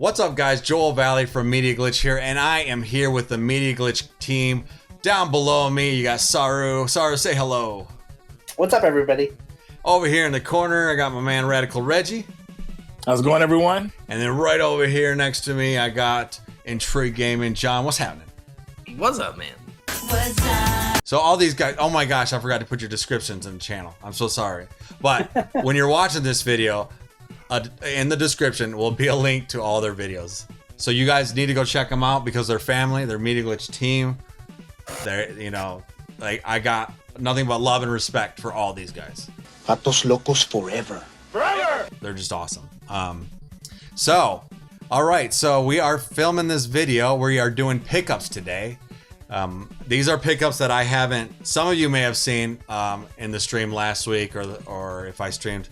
What's up, guys? Joel Valley from Media Glitch here, and I am here with the Media Glitch team. Down below me, you got Saru. Saru, say hello. What's up, everybody? Over here in the corner, I got my man Radical Reggie. How's it going, everyone? And then right over here next to me, I got Intrigue Gaming. John, what's happening? What's up, man? What's up? So all these guys, oh my gosh, I forgot to put your descriptions in the channel. I'm so sorry. But when you're watching this video, in the description will be a link to all their videos. So you guys need to go check them out because they're family, they're Media Glitch team. They're, you know, like I got nothing but love and respect for all these guys. Patos locos forever. Forever! They're just awesome. So, all right, so we are filming this video. We are doing pickups today. These are pickups that I haven't, some of you may have seen in the stream last week or if I streamed,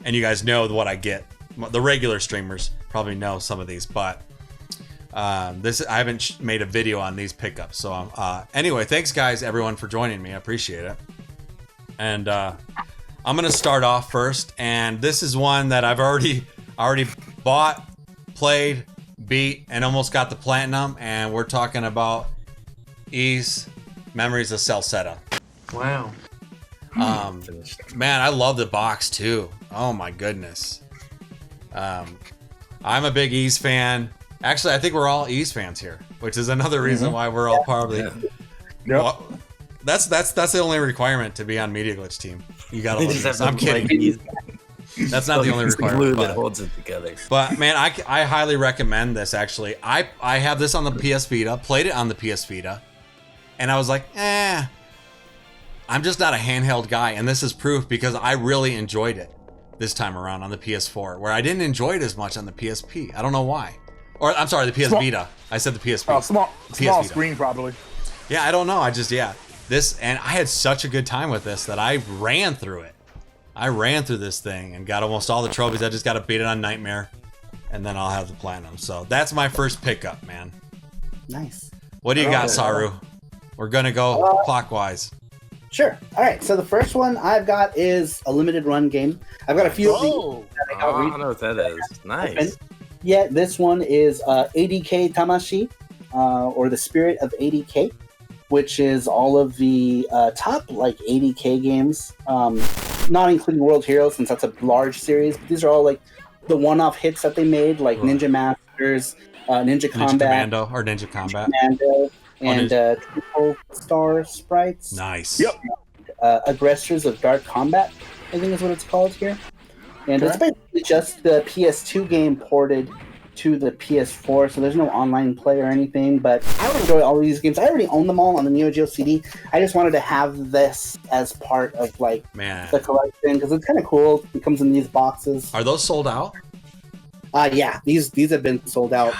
and you guys know what I get. The regular streamers probably know some of these, but I haven't made a video on these pickups. So anyway, thanks guys, everyone, for joining me. I appreciate it. And I'm gonna start off first, and this is one that I've already bought, played, beat, and almost got the platinum. And we're talking about Ys Memories of Celceta. Wow. Man, I love the box too. Oh my goodness. I'm a big Ys fan. Actually, I think we're all Ys fans here, which is another reason why we're all part of the. Yep. Well, that's the only requirement to be on Media Glitch team. You gotta love Ys. I'm kidding. That's not the only requirement. Glue But, that holds it together. but man, I highly recommend this. Actually, I have this on the PS Vita. Played it on the PS Vita, and I was like, I'm just not a handheld guy, and this is proof because I really enjoyed it this time around on the PS4, where I didn't enjoy it as much on the PSP. I don't know why. Or I'm sorry, the PS Vita. I said the PSP. Oh, small Vita. screen probably. Yeah, I don't know. This, and I had such a good time with this that I ran through it. I ran through this thing and got almost all the trophies. I just got to beat it on Nightmare, and then I'll have the platinum. So that's my first pickup, man. Nice. What do you got, Saru? We're gonna go clockwise. Sure. All right. So the first one I've got is a limited run game. I've got a few of these. That I don't know what that is. Nice. Yeah, this one is ADK Tamashi, or the Spirit of ADK, which is all of the top like ADK games, not including World Heroes since that's a large series. But these are all like the one-off hits that they made, like Ninja Masters, Ninja Combat, Commando, or Ninja Combat, Commando, and Triple Star Sprites. Nice. Yep. Aggressors of Dark Combat, I think is what it's called here. And it's basically just the PS2 game ported to the PS4, so there's no online play or anything, but I would enjoy all of these games. I already own them all on the Neo Geo CD. I just wanted to have this as part of like the collection, because it's kind of cool. It comes in these boxes. Are those sold out? Yeah, these have been sold out.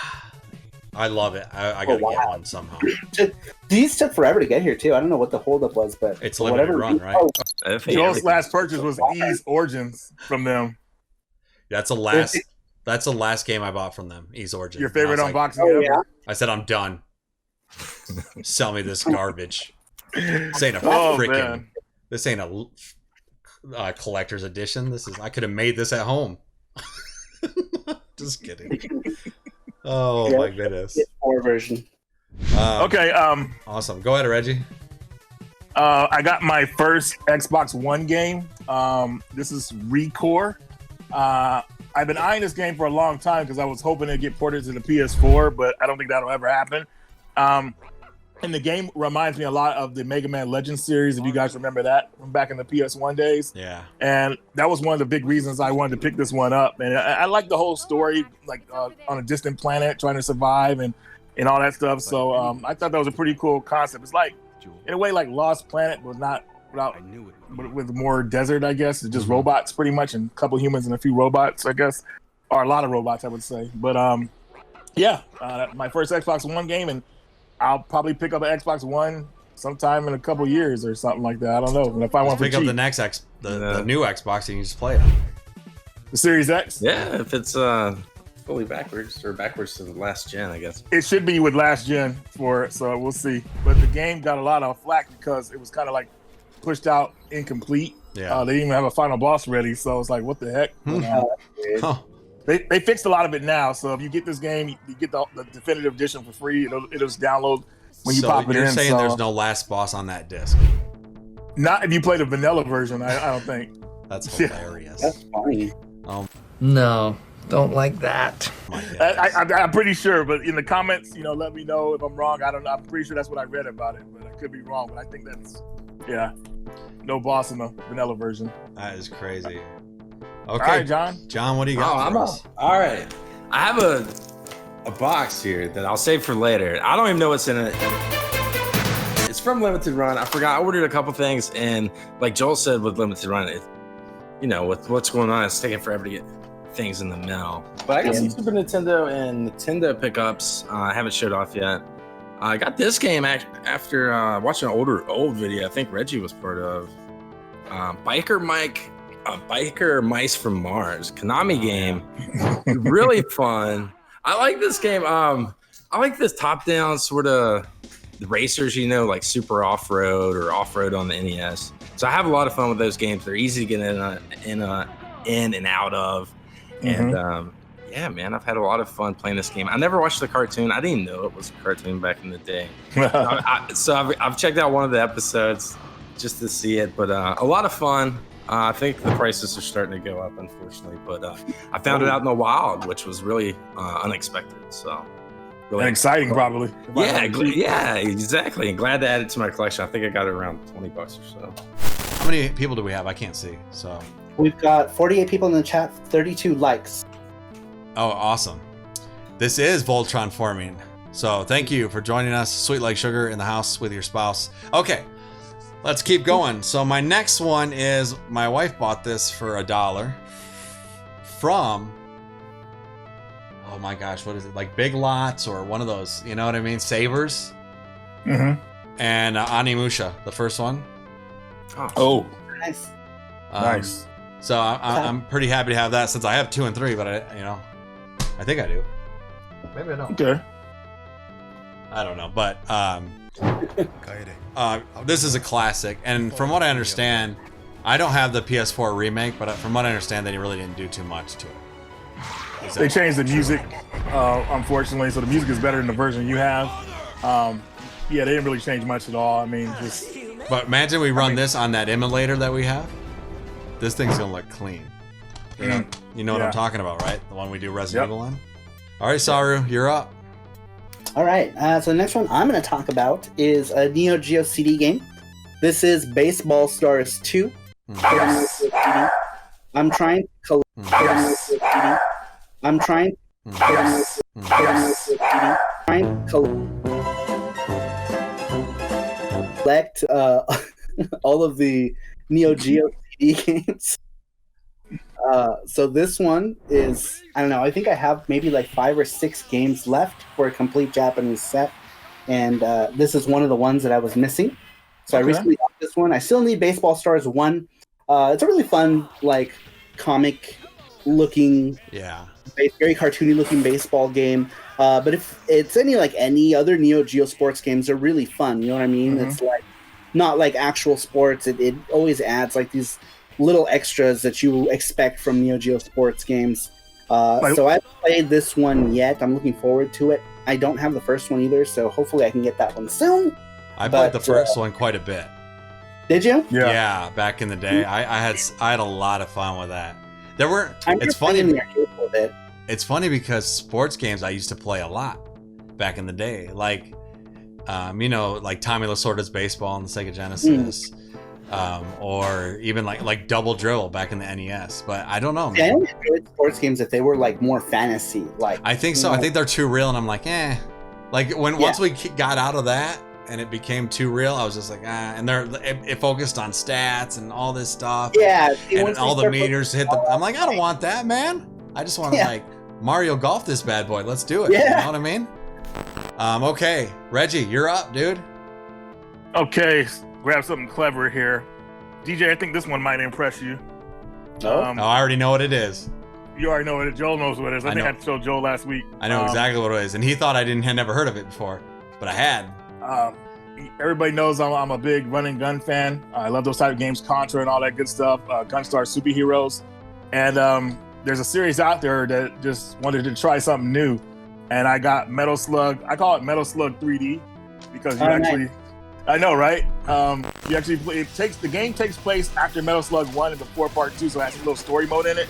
I love it. I gotta get one somehow. These took forever to get here too. I don't know what the holdup was, but It's limited run, right? Joel's last purchase was Ys Origins from them. That's the last game I bought from them. Ys Origins. Your favorite unboxing oh, ever? yeah. I said I'm done. Sell me this garbage. This ain't a Oh, freaking. man. This ain't a collector's edition. I could have made this at home. Just kidding. Oh my goodness. PS4 version. Okay. Awesome. Go ahead, Reggie. I got my first Xbox One game. This is Recore. I've been eyeing this game for a long time because I was hoping to get ported to the PS4, but I don't think that'll ever happen. And the game reminds me a lot of the Mega Man Legends series, if you guys remember that from back in the PS1 days. Yeah. And that was one of the big reasons I wanted to pick this one up. And I like the whole story, like on a distant planet trying to survive and all that stuff. So I thought that was a pretty cool concept. It's like, in a way, like Lost Planet, but not with more desert, I guess. It's just robots pretty much, and a couple humans and a few robots, I guess. Or a lot of robots, I would say. But yeah, my first Xbox One game, and I'll probably pick up an Xbox One sometime in a couple years or something like that. I don't know. And if I want to pick up the next the new Xbox, and you just play it. The Series X? Yeah, if it's fully backwards or backwards to the last gen, I guess. It should be with last gen for it, so we'll see. But the game got a lot of flack because it was kind of like pushed out incomplete. Yeah. They didn't even have a final boss ready, so it's like, what the heck? They fixed a lot of it now, so if you get this game, you get the definitive edition for free. It'll just download when you pop it in. You're saying there's no last boss on that disc? Not if you play the vanilla version. I don't think. That's hilarious. That's funny. No, don't like that. I'm pretty sure, but in the comments, let me know if I'm wrong. I don't know. I'm pretty sure that's what I read about it, but I could be wrong. But I think that's no boss in the vanilla version. That is crazy. Okay, all right, John. John, what do you got for us? All right. I have a box here that I'll save for later. I don't even know what's in it. It's from Limited Run. I forgot. I ordered a couple things, and like Joel said with Limited Run, with what's going on, it's taking forever to get things in the mail. But I got some Super Nintendo and Nintendo pickups. I haven't showed off yet. I got this game after watching an old video. I think Reggie was part of Biker Mice from Mars, Konami game. Really fun. I like this game. I like this top-down sort of racers, like super off-road or off-road on the NES. So I have a lot of fun with those games. They're easy to get in and out of. And yeah, man, I've had a lot of fun playing this game. I never watched the cartoon. I didn't even know it was a cartoon back in the day. So I've checked out one of the episodes just to see it, but a lot of fun. I think the prices are starting to go up, unfortunately, but I found it out in the wild, which was really unexpected. So really and exciting, probably. Yeah, exactly. And glad to add it to my collection. I think I got it around $20 or so. How many people do we have? I can't see. So we've got 48 people in the chat, 32 likes. Oh, awesome. This is Voltron Forming. So thank you for joining us. Sweet like sugar in the house with your spouse. Okay. Let's keep going. So my next one is, my wife bought this for $1 from, oh my gosh, what is it? Like Big Lots or one of those, you know what I mean? Savers. Mm-hmm. And Animusha, the first one. Oh. Nice. Nice. So I'm pretty happy to have that, since I have 2 and 3, but I think I do. Maybe I don't. Okay. I don't know, but this is a classic, and from what I understand, I don't have the PS4 remake, but from what I understand, they really didn't do too much to it. They changed the music, unfortunately, so the music is better than the version you have. They didn't really change much at all. I mean, just. But imagine we run this on that emulator that we have. This thing's gonna look clean. You know what I'm talking about, right? The one we do Resident Evil on. All right, Saru, you're up. All right, so the next one I'm going to talk about is a Neo Geo CD game. This is Baseball Stars 2. Yes. I'm trying to collect. I'm trying. Yes. Collect all of the Neo Geo CD games. So this one is, I don't know, I think I have maybe like 5 or 6 games left for a complete Japanese set, and this is one of the ones that I was missing. So I recently got this one. I still need Baseball Stars 1. It's a really fun, like, comic looking, very cartoony looking baseball game. But if it's any other Neo Geo sports games, they're really fun. You know what I mean? It's like not like actual sports. It always adds like these little extras that you expect from Neo Geo sports games. So I haven't played this one yet. I'm looking forward to it. I don't have the first one either, so hopefully I can get that one soon. I played the first one quite a bit. Did you? Yeah, back in the day. I had a lot of fun with that. It's funny. It's funny because sports games I used to play a lot back in the day, like like Tommy Lasorda's baseball on the Sega Genesis. Or even like Double Dribble back in the NES, but I don't know. Yeah, I only enjoyed sports games if they were like more fantasy. Like I think so. I think they're too real, and I'm like, eh. Like once we got out of that and it became too real, I was just like, ah. And it focused on stats and all this stuff. Yeah, and all the meters hit the. I'm like, I don't want that, man. I just want to like Mario Golf this bad boy. Let's do it. Yeah. You know what I mean? Okay, Reggie, you're up, dude. Okay. We have something clever here. DJ, I think this one might impress you. I already know what it is. You already know what it is. Joel knows what it is. I think I showed Joel last week. I know exactly what it is. And he thought I had never heard of it before, but I had. Everybody knows I'm a big run and gun fan. I love those type of games, Contra and all that good stuff. Gunstar Superheroes. And there's a series out there that just wanted to try something new, and I got Metal Slug. I call it Metal Slug 3D because you actually, nice. I know, right? You actually play. The game takes place after Metal Slug 1 and before Part 2, so it has a little story mode in it.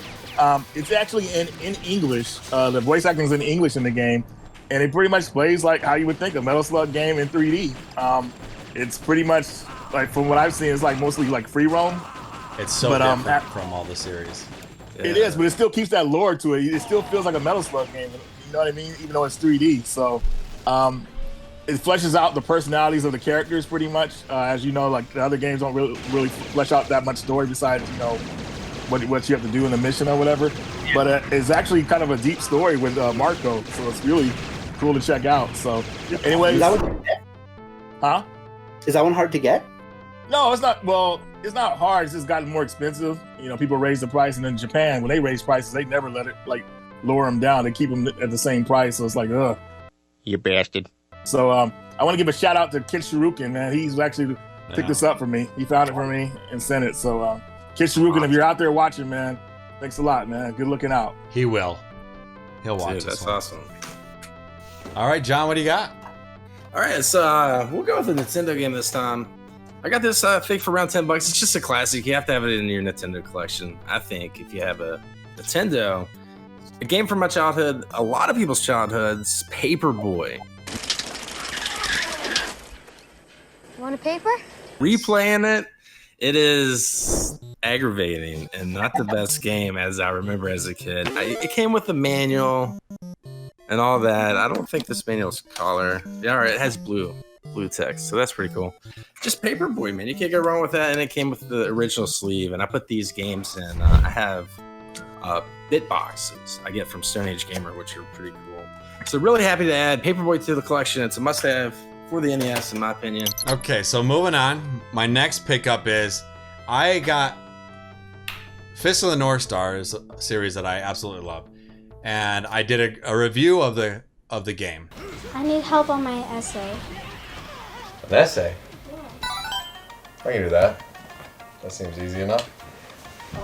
It's actually in English. The voice acting is in English in the game, and it pretty much plays like how you would think a Metal Slug game in 3D. It's pretty much like, from what I've seen, it's like mostly like free roam. It's so different from all the series. Yeah. It is, but it still keeps that lore to it. It still feels like a Metal Slug game. You know what I mean? Even though it's 3D. So it fleshes out the personalities of the characters pretty much. As you know, like the other games don't really flesh out that much story besides, you know, what you have to do in the mission or whatever. But it's actually kind of a deep story with Marco. So it's really cool to check out. So anyways. Is that one hard to get? Huh? Is that one hard to get? No, it's not. Well, it's not hard. It's just gotten more expensive. You know, people raise the price, and in Japan, when they raise prices, they never let it like lower them down. They keep them at the same price. So it's like, ugh, you bastard. So I want to give a shout out to Kid Shirukin, man. He's actually picked this up for me. He found it for me and sent it. So Kid Shirukin, if you're out there watching, man, thanks a lot, man. Good looking out. He will. He'll watch. Dude, that's awesome. All right, John, what do you got? All right, so we'll go with a Nintendo game this time. I got this thing for around $10. It's just a classic. You have to have it in your Nintendo collection, I think, if you have a Nintendo. A game from my childhood, a lot of people's childhoods, Paperboy. Want a paper? Replaying it, it is aggravating and not the best game as I remember as a kid. It came with the manual and all that. I don't think this manual's color. Yeah, all right, it has blue text, so that's pretty cool. Just Paperboy, man, you can't go wrong with that. And it came with the original sleeve, and I put these games in. I have bit boxes I get from Stone Age Gamer, which are pretty cool. So really happy to add Paperboy to the collection. It's a must-have for the NES, in my opinion. Okay, so moving on, my next pickup is I got Fist of the North Star, is a series that I absolutely love, and I did a review of the game. I need help on my essay. An essay? I can do that. That seems easy enough.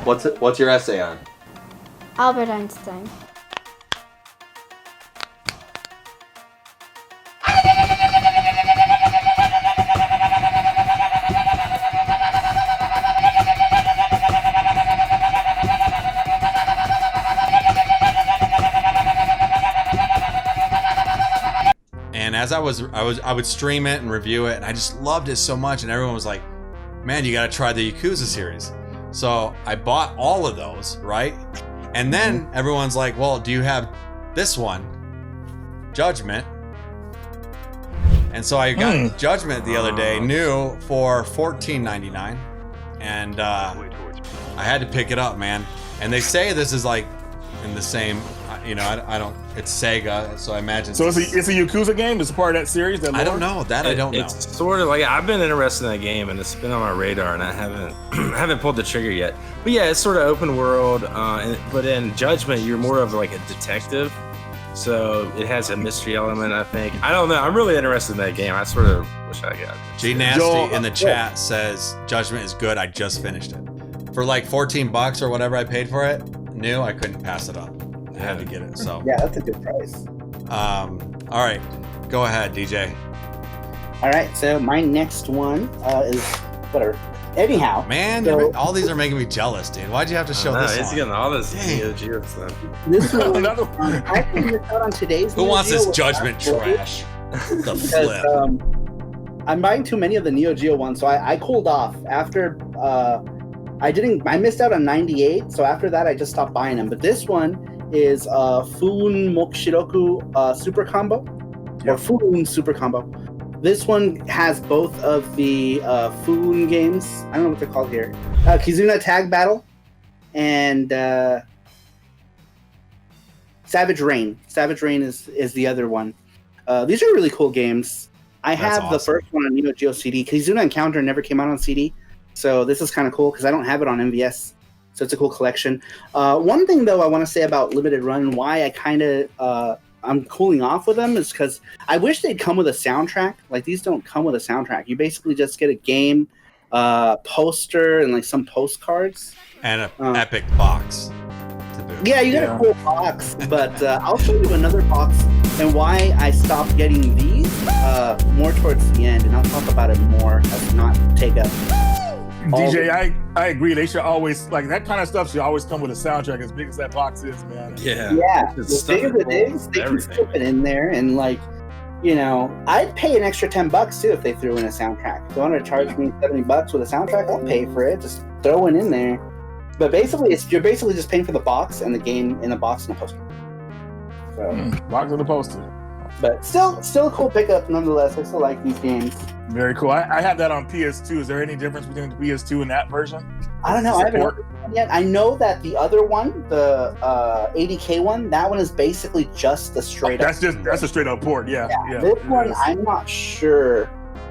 What's your essay on? Albert Einstein. And as I would stream it and review it, and I just loved it so much, and everyone was like, man, you gotta try the Yakuza series. So I bought all of those, right? And then everyone's like, well, do you have this one, Judgment? And so I got Judgment the other day, new for $14.99, and I had to pick it up, man. And they say this is like in the same, you know, I don't. It's Sega, so I imagine. So it's a Yakuza game. It's a part of that series. I don't know that. I don't know. It's sort of like, I've been interested in that game, and it's been on my radar, and I haven't pulled the trigger yet. But yeah, it's sort of open world. But in Judgment, you're more of like a detective, so it has a mystery element, I think. I don't know. I'm really interested in that game. I sort of wish I got it. G Nasty in the chat says Judgment is good. I just finished it for like $14 or whatever I paid for it. New, I couldn't pass it up. I had to get it. So yeah, that's a good price. All right, go ahead, DJ. All right, so my next one is whatever. Anyhow, man, so, all these are making me jealous, dude. Why'd you have to show this? He's getting all this Neo Geo stuff. This one, I actually missed out on today's. Who wants this Judgment trash? The flip. I'm buying too many of the Neo Geo ones, so I cooled off after. I missed out on 98, so after that I just stopped buying them. But this one is Fun Mokushiroku Super Combo, or Fun Super Combo. This one has both of the Fun games. I don't know what they're called here. Kizuna Tag Battle and Savage Rain. Savage Rain is the other one. These are really cool games. I have the first one on Neo Geo CD. Kizuna Encounter never came out on CD. So this is kind of cool because I don't have it on MVS. So it's a cool collection. One thing, though, I want to say about Limited Run and why I kind of I'm cooling off with them is because I wish they'd come with a soundtrack. Like, these don't come with a soundtrack. You basically just get a game, poster, and like some postcards. And an epic box to boot. Yeah, you got a cool box, but I'll show you another box and why I stopped getting these more towards the end, and I'll talk about it more as not take up. DJ, I agree. They should always, like, that kind of stuff should always come with a soundtrack, as big as that box is, man. Yeah. Yeah, as big as it is, they can slip it in there, and like, you know, I'd pay an extra $10 too if they threw in a soundtrack. If they wanted to charge me $70 with a soundtrack, I'll pay for it. Just throw it in there. But basically, you're basically just paying for the box and the game in the box and the poster. So, box and the poster. But still a cool pickup nonetheless. I still like these games. Very cool. I have that on PS2. Is there any difference between the PS2 and that version? I don't know. I haven't heard one yet. I know that the other one, the 80K one, that one is basically just the straight up. That's a straight up port. Yeah. This one, I'm not sure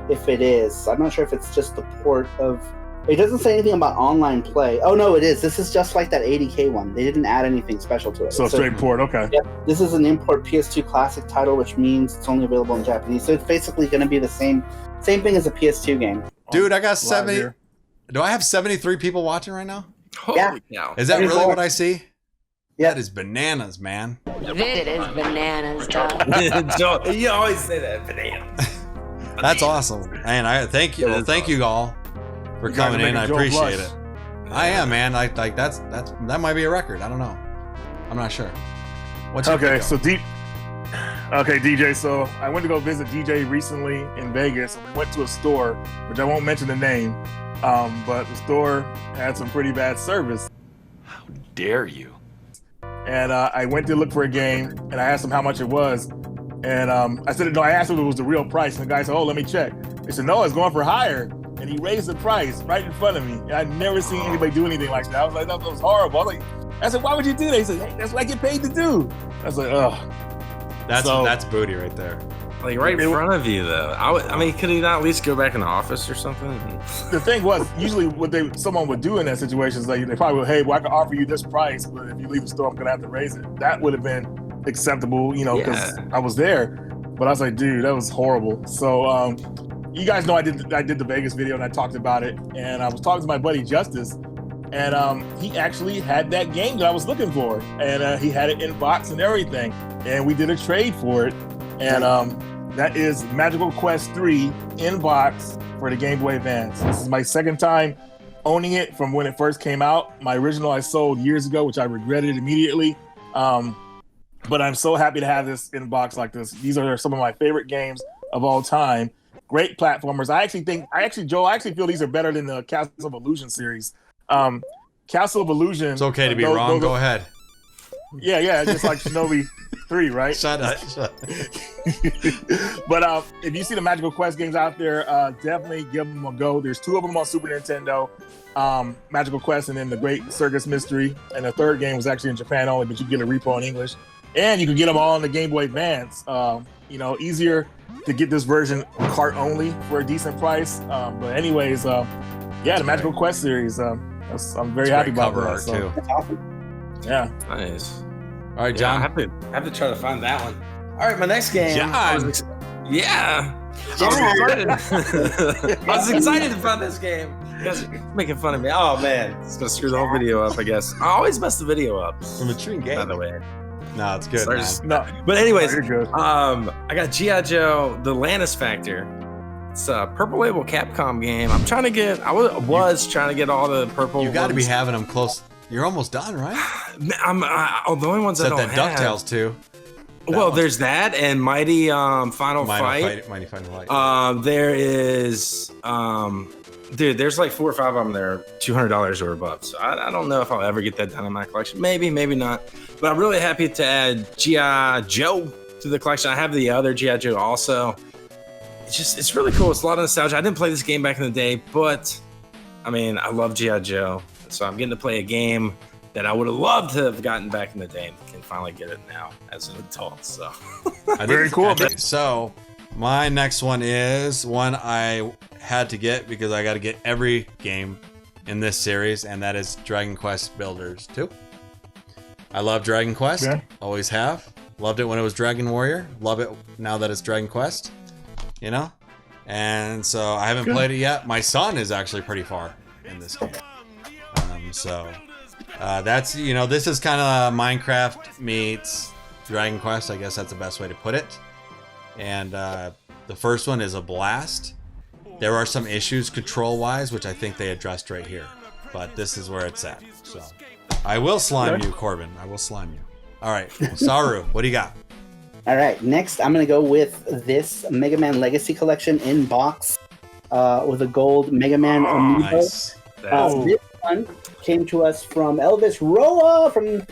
if it is. I'm not sure if it's just the port of. It doesn't say anything about online play. Oh no, it is. This is just like that 80K one. They didn't add anything special to it. So straight port, okay. Yep. This is an import PS2 classic title, which means it's only available in Japanese. So it's basically going to be the same thing as a PS2 game. Dude, I got 70. Do I have 73 people watching right now? Holy cow. Is that really what I see? Yeah. That is bananas, man. It is bananas, dog. You always say that, bananas. That's awesome. And I thank you. Well, thank you all for coming in. I appreciate it. I am, man. Like that might be a record. I don't know. I'm not sure. What's your Okay, so DJ, so I went to go visit DJ recently in Vegas, and we went to a store, which I won't mention the name, but the store had some pretty bad service. How dare you? And I went to look for a game, and I asked him how much it was, and I said, no, I asked him if it was the real price, and the guy said, oh, let me check. He said, no, it's going for higher, and he raised the price right in front of me. And I'd never seen anybody do anything like that. I was like, that was horrible. I said, why would you do that? He said, hey, that's what I get paid to do. I was like, ugh. That's booty right there. Like right in front of you, though. I mean, could he not at least go back in the office or something? The thing was, usually what someone would do in that situation is like they probably would, hey, well, I can offer you this price, but if you leave the store, I'm gonna have to raise it. That would have been acceptable, you know, because I was there. But I was like, dude, that was horrible. So you guys know I did the Vegas video and I talked about it, and I was talking to my buddy Justice, and he actually had that game that I was looking for, and he had it in box and everything, and we did a trade for it, and that is Magical Quest 3 in box for the Game Boy Advance. This is my second time owning it from when it first came out. My original I sold years ago, which I regretted immediately, but I'm so happy to have this in box like this. These are some of my favorite games of all time. Great platformers. I actually feel these are better than the Castle of Illusion series. Castle of Illusion. It's okay to be wrong. Go ahead. Yeah, just like Shinobi 3, right? Shut up. But if you see the Magical Quest games out there, definitely give them a go. There's 2 of them on Super Nintendo, Magical Quest, and then the Great Circus Mystery. And the third game was actually in Japan only, but you can get a repo in English. And you can get them all on the Game Boy Advance. Easier to get this version cart only for a decent price. But anyways, the Magical Quest series, I'm very happy about that. Art too. That's awesome. Yeah. Nice. All right, John. I have to try to find that one. All right, my next game. John. I was excited to find this game. You guys are making fun of me. Oh man, it's gonna screw the whole video up, I guess. I always mess the video up. From a true game. By the way. No, it's good, man. No. But anyways, you're good. I got G.I. Joe, The Lannis Factor. It's a Purple Label Capcom game. I was trying to get all the purple. You got to be having them close. You're almost done, right? The only ones I don't have. DuckTales too. There's that and Mighty Final Fight. Mighty Final Fight. There is dude, there's like 4 or 5 of them that are $200 or above. So I don't know if I'll ever get that done in my collection. Maybe not. But I'm really happy to add G.I. Joe to the collection. I have the other G.I. Joe also. It's really cool. It's a lot of nostalgia. I didn't play this game back in the day, but I mean, I love G.I. Joe. So I'm getting to play a game that I would have loved to have gotten back in the day and can finally get it now as an adult. So very cool. So my next one is one I had to get because I got to get every game in this series, and that is Dragon Quest Builders 2. I love Dragon Quest. Yeah. Always have. Loved it when it was Dragon Warrior. Love it now that it's Dragon Quest. And so I haven't played it yet. My son is actually pretty far in this game. So That's, you know, this is kind of Minecraft meets Dragon Quest. I guess that's the best way to put it. And the first one is a blast. There are some issues control-wise, which I think they addressed right here. But this is where it's at. So I will slime you, Corbin. I will slime you. All right, Saru, what do you got? All right, next I'm going to go with this Mega Man Legacy Collection in box with a gold Mega Man amiibo. Nice. This one came to us from Elvis Roa. From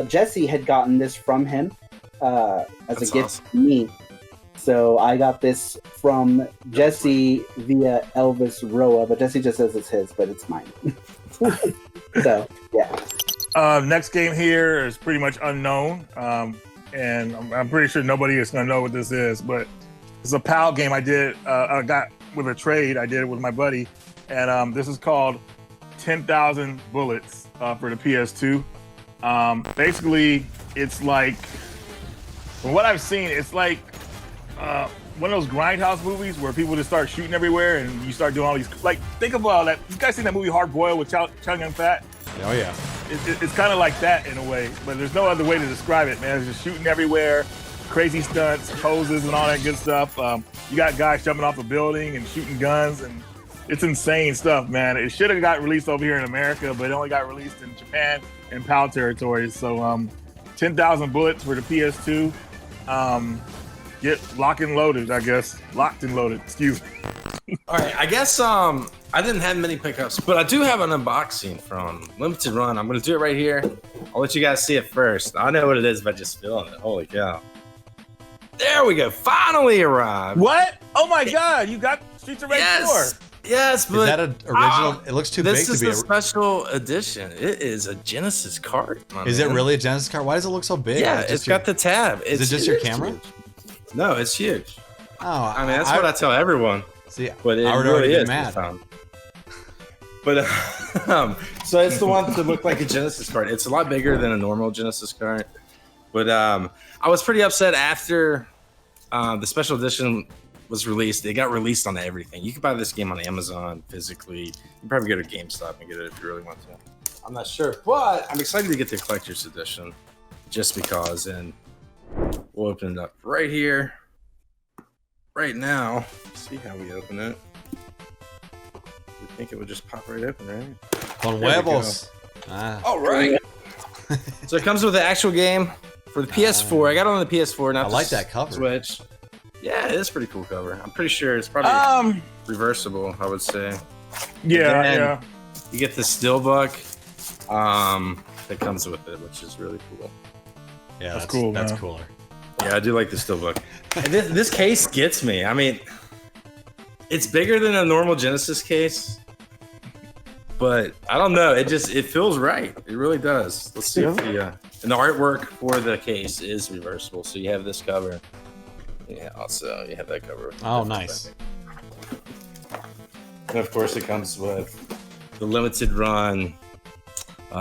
Jesse had gotten this from him as a gift to me. So I got this from Jesse via Elvis Roa, but Jesse just says it's his, but it's mine. So, yeah. Next game here is pretty much unknown, and I'm pretty sure nobody is going to know what this is, but it's a PAL game I did. I got with a trade. I did it with my buddy, and this is called 10,000 Bullets for the PS2. Basically, it's like, from what I've seen, it's like one of those grindhouse movies where people just start shooting everywhere and you start doing all these, like, think of that. You guys seen that movie Hard Boiled with Chow Yun-Fat? Oh yeah. It's kind of like that in a way, but there's no other way to describe it, man. It's just shooting everywhere, crazy stunts, poses, and all that good stuff. You got guys jumping off a building and shooting guns, and it's insane stuff, man. It should have got released over here in America, but it only got released in Japan and PAL territories. So 10,000 Bullets for the PS2. Get locked and loaded, I guess. Locked and loaded, excuse me. All right, I guess I didn't have many pickups, but I do have an unboxing from Limited Run. I'm going to do it right here. I'll let you guys see it first. I know what it is by just feeling it. Holy cow. There we go. Finally arrived. What? Oh my God, you got Streets of Rage 4. Yes, but is that an original? It looks too big to be. This is a special edition. It is a Genesis card. Is it really a Genesis card? Why does it look so big? Yeah, it's got the tab. Is it just your camera? Huge. No, it's huge. Oh, I mean, that's what I tell everyone. See, but it I would really already is. mad. But so it's the one to look like a Genesis card. It's a lot bigger than a normal Genesis card. But I was pretty upset after the special edition was released. It got released on everything. You can buy this game on Amazon physically. You can probably go to GameStop and get it if you really want to. I'm not sure, but I'm excited to get the collector's edition just because. And we'll open it up right here, right now. See how we open it. You think it would just pop right open, right? Con huevos. All right. So it comes with the actual game for the PS4. I got it on the PS4. Not I like that cover. Switch. Yeah, it is a pretty cool cover. I'm pretty sure it's probably reversible, I would say. Yeah. You get the steelbook that comes with it, which is really cool. Yeah, that's cool. That's man. cooler. Yeah, I do like the steelbook. And this case gets me. I mean, it's bigger than a normal Genesis case, but I don't know. It feels right. It really does. Let's see if and the artwork for the case is reversible. So you have this cover. Yeah, also you have that cover. Oh, nice. And of course, it comes with the limited run,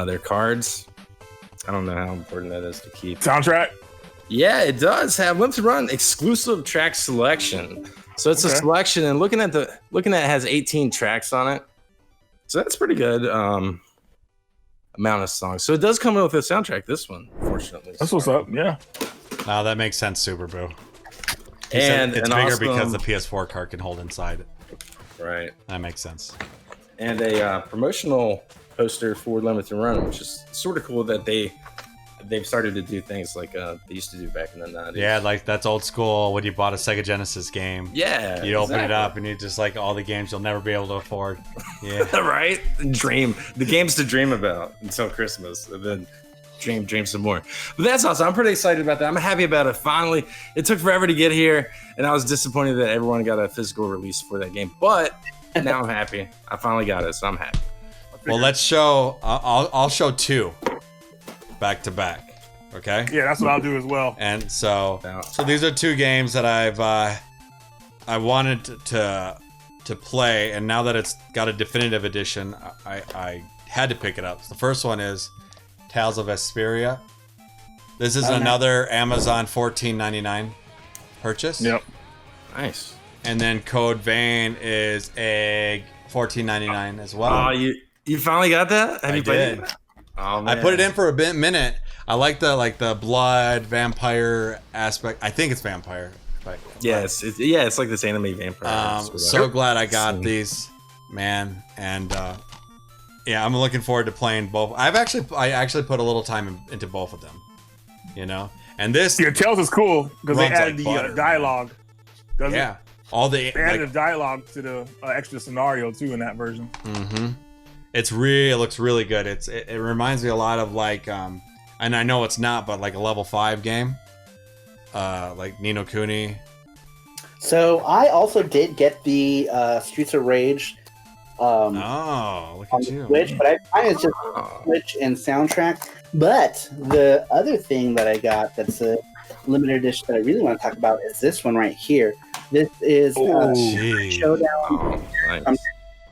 their cards. I don't know how important that is to keep. Soundtrack? Yeah, it does have limited run exclusive track selection. So it's a selection, and looking at it has 18 tracks on it. So that's pretty good amount of songs. So it does come with a soundtrack. This one, fortunately. That's what's up. Yeah. No, that makes sense, Super Boo. And it's bigger because the PS4 card can hold inside it. Right. That makes sense. And a promotional poster for Limited Run, which is sort of cool that they've started to do things like they used to do back in the 90s. Yeah, like that's old school. When you bought a Sega Genesis game, yeah, you open it up and you just like all the games you'll never be able to afford. Yeah, right. Dream the games to dream about until Christmas, and then dream some more. But that's awesome. I'm pretty excited about that. I'm happy about it. Finally, it took forever to get here, and I was disappointed that everyone got a physical release for that game. But now I'm happy. I finally got it, so I'm happy. Well, let's show. I'll show two back to back. Okay. Yeah, that's what I'll do as well. And so these are two games that I wanted to play, and now that it's got a definitive edition, I had to pick it up. The first one is Tales of Vesperia. This is another Amazon $14.99 purchase. Yep. Nice. And then Code Vein is a $14.99 as well. You finally got that? Have I you played did. it? Oh, man. I put it in for a minute. I like the blood vampire aspect. I think it's vampire. But, Yes, it's like this anime vampire. so glad I got these, man, and yeah, I'm looking forward to playing both. I actually put a little time into both of them, you know. And this Tails is cool because they added like the butter, dialogue. Yeah, all the they added the dialogue to the extra scenario too in that version. Mm-hmm. It looks really good. It reminds me a lot of like and I know it's not, but like a level 5 game, like Ni no Kuni. So I also did get the Streets of Rage. Look on at the you. Switch, but I find it's just Switch and soundtrack. But the other thing that I got that's a limited edition that I really want to talk about is this one right here. This is Showdown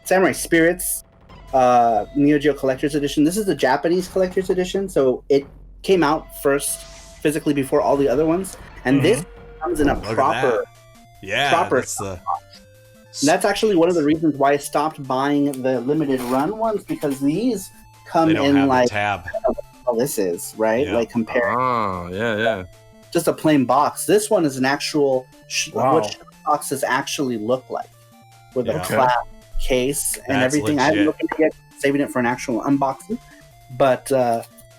Samurai Spirits Neo Geo Collector's Edition. This is the Japanese Collector's Edition, so it came out first physically before all the other ones, and this comes in a proper. That's actually one of the reasons why I stopped buying the limited run ones, because these come in like tab. Oh, this is right, like compared. Oh, yeah. Just a plain box. This one is an actual what boxes actually look like, with a flat case and everything. I'm looking to get saving it for an actual unboxing, but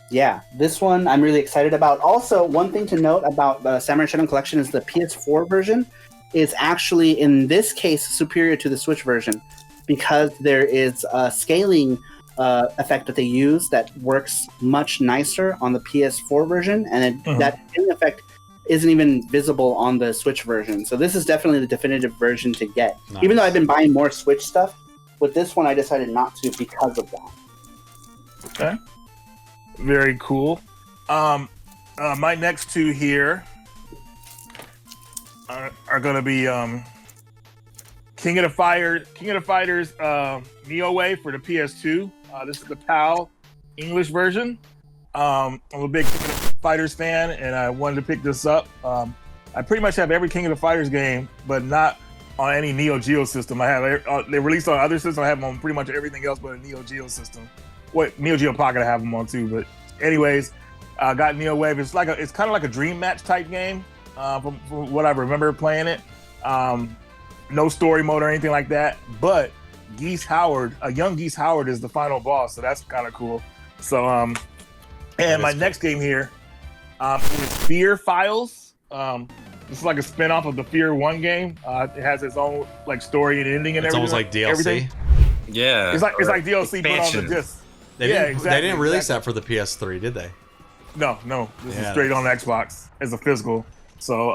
yeah, this one I'm really excited about. Also, one thing to note about the Samurai Shodown Collection is the PS4 version is actually, in this case, superior to the Switch version, because there is a scaling effect that they use that works much nicer on the PS4 version, and that scaling effect isn't even visible on the Switch version. So this is definitely the definitive version to get. Nice. Even though I've been buying more Switch stuff, with this one I decided not to because of that. Okay. Very cool. My next two here are going to be King of the Fighters Neo Wave for the PS2. This is the PAL English version. I'm a big King of the Fighters fan, and I wanted to pick this up. I pretty much have every King of the Fighters game, but not on any Neo Geo system. I have they released on other systems. I have them on pretty much everything else but a Neo Geo system. Neo Geo Pocket I have them on too. But anyways, I got Neo Wave. It's kind of like a dream match type game. From what I remember playing it. No story mode or anything like that, but a young Geese Howard is the final boss, so that's kind of cool. So and my next game here is Fear Files. This is like a spin-off of the Fear 1 game. It has its own like story and ending and everything. It's almost like DLC. Everything. Yeah. It's like DLC put on the disc. They didn't release that for the PS3, did they? No. This is straight on Xbox as a physical. So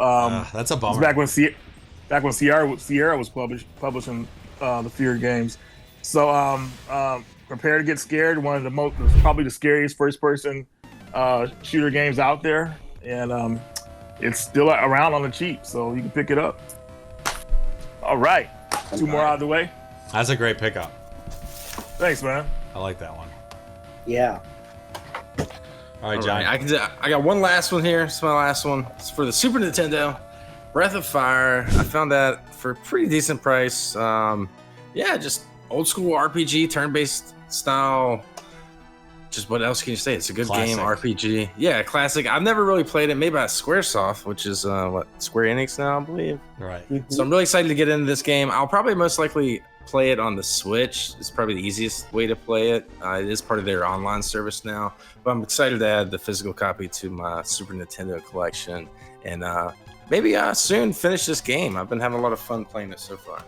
that's a bummer. It's back when Sierra was publishing the Fear games. So Prepare to Get Scared, one of the probably the scariest first-person shooter games out there, and it's still around on the cheap, so you can pick it up. All right, two more out of the way. That's a great pickup. Thanks, man. I like that one. Yeah. All right, John. I got one last one here. It's my last one. It's for the Super Nintendo. Breath of Fire. I found that for a pretty decent price. Just old school RPG, turn-based style. Just what else can you say? It's a good game, RPG. Yeah, classic. I've never really played it. Made by Squaresoft, which is Square Enix now, I believe. Right. So I'm really excited to get into this game. I'll probably most likely play it on the Switch. It's probably the easiest way to play it. It is part of their online service now, but I'm excited to add the physical copy to my Super Nintendo collection, and maybe soon finish this game. I've been having a lot of fun playing it so far.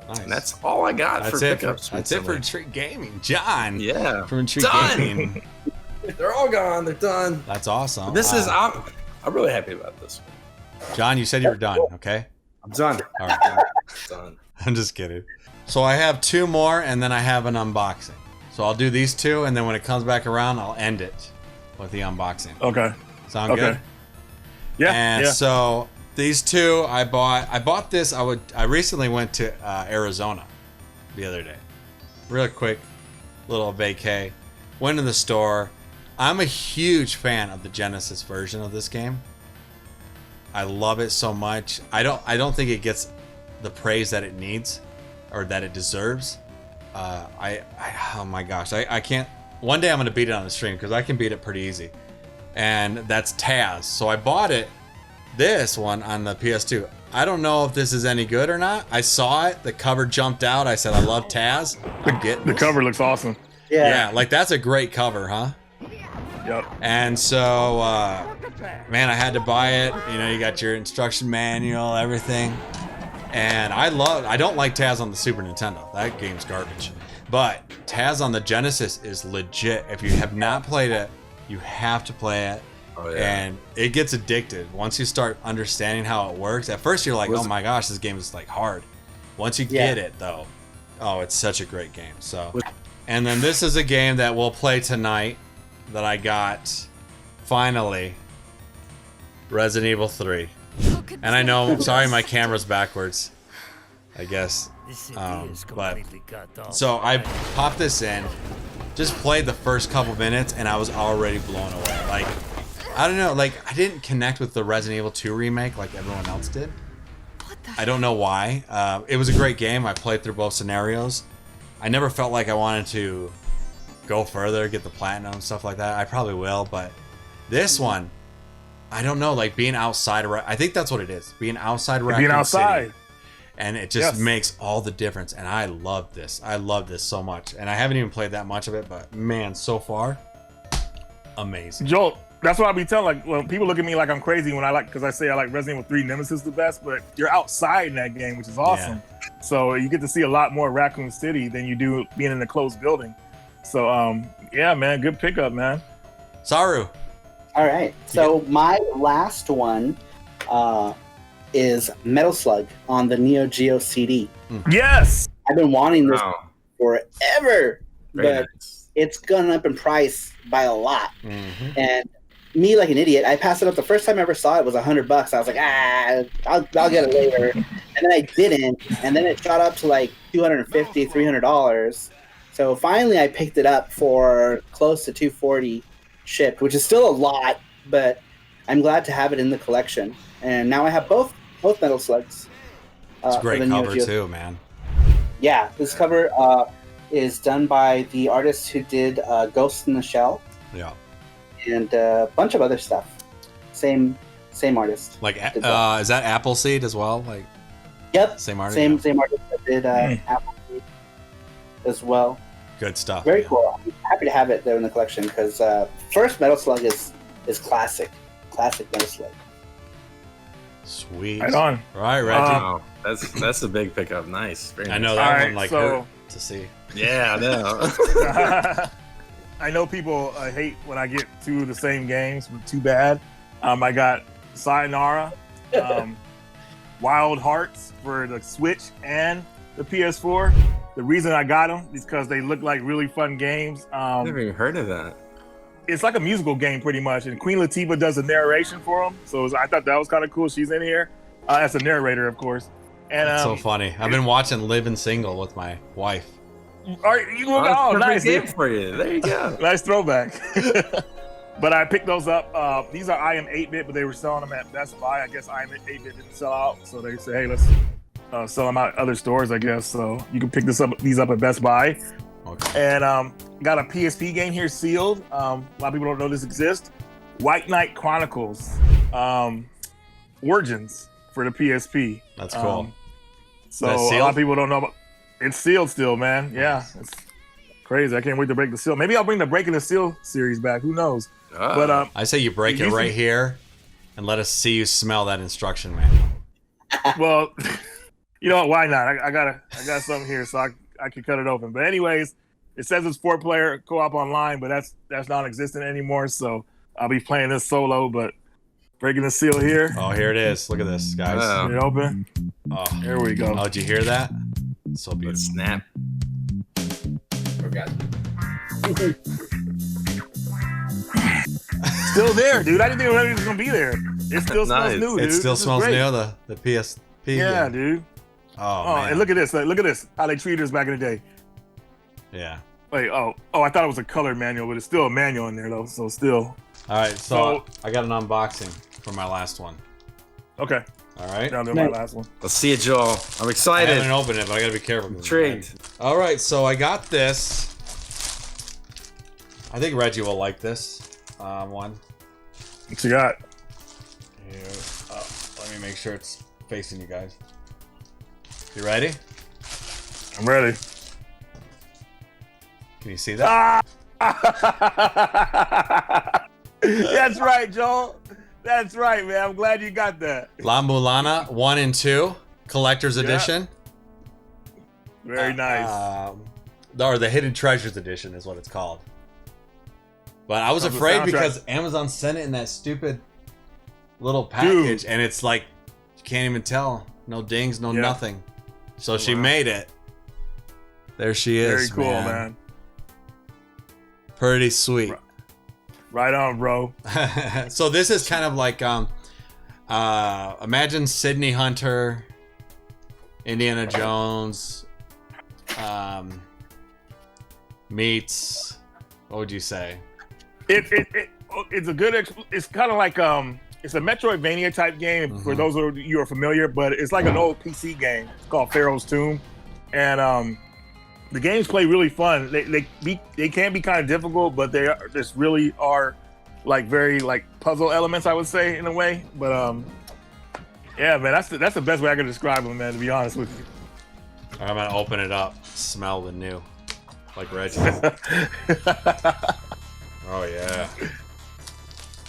Nice. And that's all I got for pickups. That's it for Treat Gaming, John. Yeah, from Treat Gaming. They're all gone. They're done. That's awesome. I'm really happy about this. John, you said you were done. Okay. I'm done. All right. Done. I'm just kidding. So I have two more, and then I have an unboxing. So I'll do these two, and then when it comes back around, I'll end it with the unboxing. Okay. Sound good? Yeah. And so these two, I bought this. I recently went to Arizona the other day. Real quick, little vacay. Went in the store. I'm a huge fan of the Genesis version of this game. I love it so much. I don't think it gets the praise that it needs or that it deserves. oh my gosh, I can't. One day I'm gonna beat it on the stream because I can beat it pretty easy, and that's Taz. So I bought this one on the PS2. I don't know if this is any good or not. I saw it, the cover jumped out. I said I love Taz. The cover looks awesome. Yeah, like that's a great cover, huh? Yep. And so, man, I had to buy it. You know, you got your instruction manual, everything. And I don't like Taz on the Super Nintendo. That game's garbage. But Taz on the Genesis is legit. If you have not played it, you have to play it. Oh, yeah. And it gets addicted. Once you start understanding how it works, at first you're like, oh my gosh, this game is like hard. Once you get it though, oh, it's such a great game. So, and then this is a game that we'll play tonight that I got finally, Resident Evil 3. And I know, sorry, my camera's backwards, I guess. But so I popped this in, just played the first couple minutes, and I was already blown away. Like, I don't know, like I didn't connect with the Resident Evil 2 remake like everyone else did. I don't know why. It was a great game. I played through both scenarios. I never felt like I wanted to go further, get the platinum, stuff like that. I probably will, but this one, I don't know, like being outside, I think that's what it is. Being outside Raccoon City. And it just makes all the difference. And I love this. I love this so much. And I haven't even played that much of it, but man, so far, amazing. Joel, that's what I be telling, like, when people look at me like I'm crazy when because I say I like Resident Evil 3 Nemesis the best, but you're outside in that game, which is awesome. Yeah. So you get to see a lot more Raccoon City than you do being in a closed building. So, yeah, man, good pickup, man. Saru. All right. So my last one is Metal Slug on the Neo Geo CD. Yes. I've been wanting this forever, but it's gone up in price by a lot. And me, like an idiot, I passed it up. The first time I ever saw it was $100. I was like, I'll get it later. And then I didn't. And then it shot up to like $250, $300. So finally I picked it up for close to $240 shipped, which is still a lot, but I'm glad to have it in the collection. And now I have both Metal Slugs. It's a great cover too, man. Yeah, this cover is done by the artist who did Ghost in the Shell. Yeah. And a bunch of other stuff. Same artist. Like, is that Appleseed as well? Like, yep. Same artist. Same artist that did Appleseed as well. Good stuff. Very cool. I'm happy to have it there in the collection because first Metal Slug is classic Metal Slug. Sweet. Right on. Right, Reggie. Wow. That's a big pickup. Nice. Very nice. I know that one hurt to see. Yeah, I know. I know people hate when I get two of the same games, but too bad. I got Sayonara, Wild Hearts for the Switch and the PS4. The reason I got them is because they look like really fun games. I've never even heard of that. It's like a musical game pretty much, and Queen Latifah does the narration for them. So I thought that was kind of cool. She's in here as a narrator, of course. And that's so funny. I've been watching Living Single with my wife. Nice game for you. There you go. Nice throwback. But I picked those up. These are I Am 8-Bit, but they were selling them at Best Buy. I guess I Am 8-Bit didn't sell out, so they said, hey, let's sell them out at other stores, I guess. So you can pick these up at Best Buy. Okay. And got a PSP game here sealed. A lot of people don't know this exists. White Knight Chronicles Origins for the PSP. That's cool. So a lot of people don't know about. It's sealed still, man. Yeah, it's crazy. I can't wait to break the seal. Maybe I'll bring the Breaking the Seal series back. Who knows? But I say you break it right here, and let us see you smell that instruction manual. Well, you know what? Why not? I got something here, so I can cut it open. But anyways, it says it's 4-player co-op online, but that's non-existent anymore. So I'll be playing this solo. But breaking the seal here. Oh, here it is. Look at this, guys. Get it open. Oh, there we go. Oh, did you hear that? So beautiful. Snap. Still there, dude. I didn't think it was gonna be there. It still smells new, dude. It still smells new. The PSP. Yeah, dude. Oh man. And look at this. Look at this. How they treated us back in the day. Yeah. Wait. Oh. I thought it was a color manual, but it's still a manual in there though. So still. All right. So I got an unboxing for my last one. Okay. All right. Down to my last one. Let's see it, Joel. I'm I excited. haven't opened it, but I gotta be careful. Intrigued. All right, so I got this. I think Reggie will like this one. What you got? Here. Oh, let me make sure it's facing you guys. You ready? I'm ready. Can you see that? That's right, Joel. That's right, man. I'm glad you got that. La Mulana 1 and 2 Collector's Edition. Very nice. Or the Hidden Treasures Edition is what it's called. But I was afraid because Amazon sent it in that stupid little package, and it's like you can't even tell. No dings, no nothing. So she made it. There she is. Very cool, man. Pretty sweet. Right on, bro. So this is kind of like imagine Sydney Hunter, Indiana Jones, meets, what would you say? It's a good. It's kind of like it's a Metroidvania type game for those of you who are familiar, but it's like an old PC game. It's called Pharaoh's Tomb, and the games play really fun. They can be kind of difficult, but they just really are like very like puzzle elements, I would say, in a way. But yeah, man, that's the best way I can describe them, man. To be honest with you. I'm gonna open it up. Smell the new, like Reggie. Oh yeah.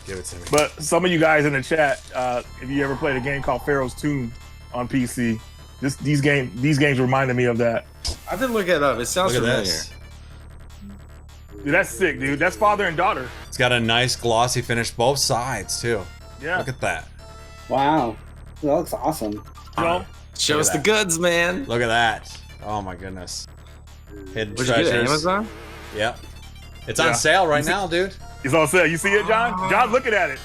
Give it to me. But some of you guys in the chat, if you ever played a game called Pharaoh's Tomb on PC, these games reminded me of that. I have to look it up. It sounds familiar. This. Dude, that's sick, dude. That's father and daughter. It's got a nice glossy finish, both sides too. Yeah. Look at that. Wow. That looks awesome. Show us the goods, man. Look at that. Oh my goodness. Hidden Where'd treasures. you get it, Amazon? Yep. It's on sale right now, dude. It's on sale. You see it, John? John's looking at it.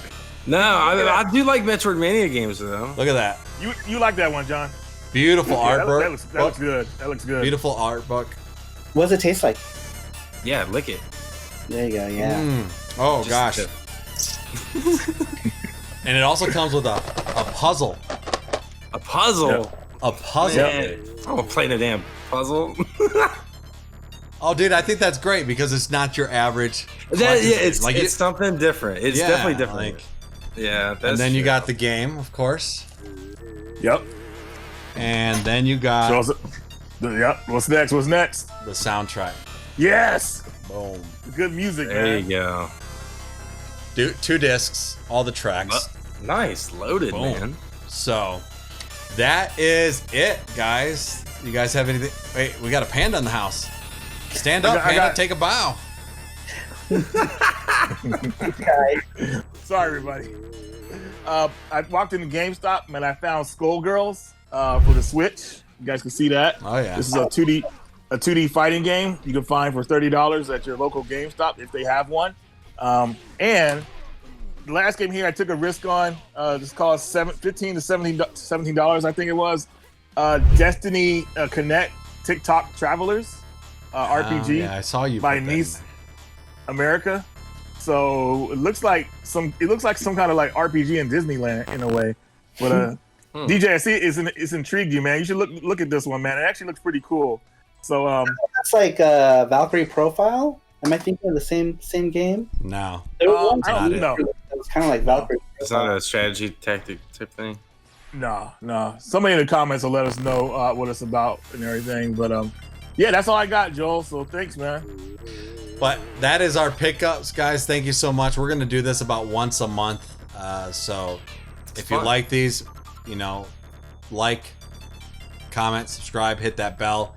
No, I do like Metroidvania games though. Look at that. You like that one, John? Beautiful art book. That looks good. That looks good. Beautiful art book. What does it taste like? Yeah, lick it. There you go. Yeah. Oh gosh. And it also comes with a puzzle. A puzzle. Yep. A puzzle. Man, I'm gonna play the damn puzzle. Oh, dude, I think that's great because it's not your average. It's something different. It's definitely different. Like, yeah, that's and then you true. got the game, of course. Yep. And then you got yep. What's next? What's next? the soundtrack. Yes. Boom. Good music, There man. you go. Dude, 2 discs, all the tracks. Nice, loaded, Boom. man. So that is it, guys. You guys have anything? Wait, we got a panda in the house. Stand up, panda. Take a bow. Sorry, everybody. I walked into GameStop and I found Skullgirls for the Switch. You guys can see that. Oh yeah. This is a 2D fighting game you can find for $30 at your local GameStop if they have one. And the last game here I took a risk on. This cost $15 to $17, I think it was. Destiny Connect TikTok Travelers RPG. Yeah, I saw you by put that Nice in there. America. So it looks like some kind of like RPG in Disneyland in a way. But DJ, I see it's intrigued you, man. You should look at this one, man. It actually looks pretty cool. So That's like Valkyrie Profile. Am I thinking of the same game? No. There was one I don't know. that was kind of like Valkyrie. It's not a strategy tactic type thing. No. Somebody in the comments will let us know what it's about and everything. But yeah, that's all I got, Joel. So thanks, man. But that is our pickups, guys. Thank you so much. We're gonna do this about once a month. So if you like these, like, comment, subscribe, hit that bell.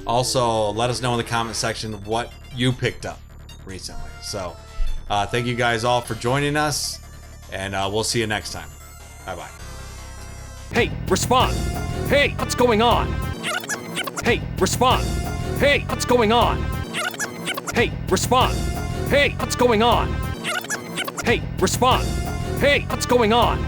Also, let us know in the comment section what you picked up recently. So thank you guys all for joining us, and we'll see you next time. Bye-bye. Hey, respond. Hey, what's going on? Hey, respond. Hey, what's going on? Hey, respond. Hey, what's going on? Hey, respond. Hey, what's going on?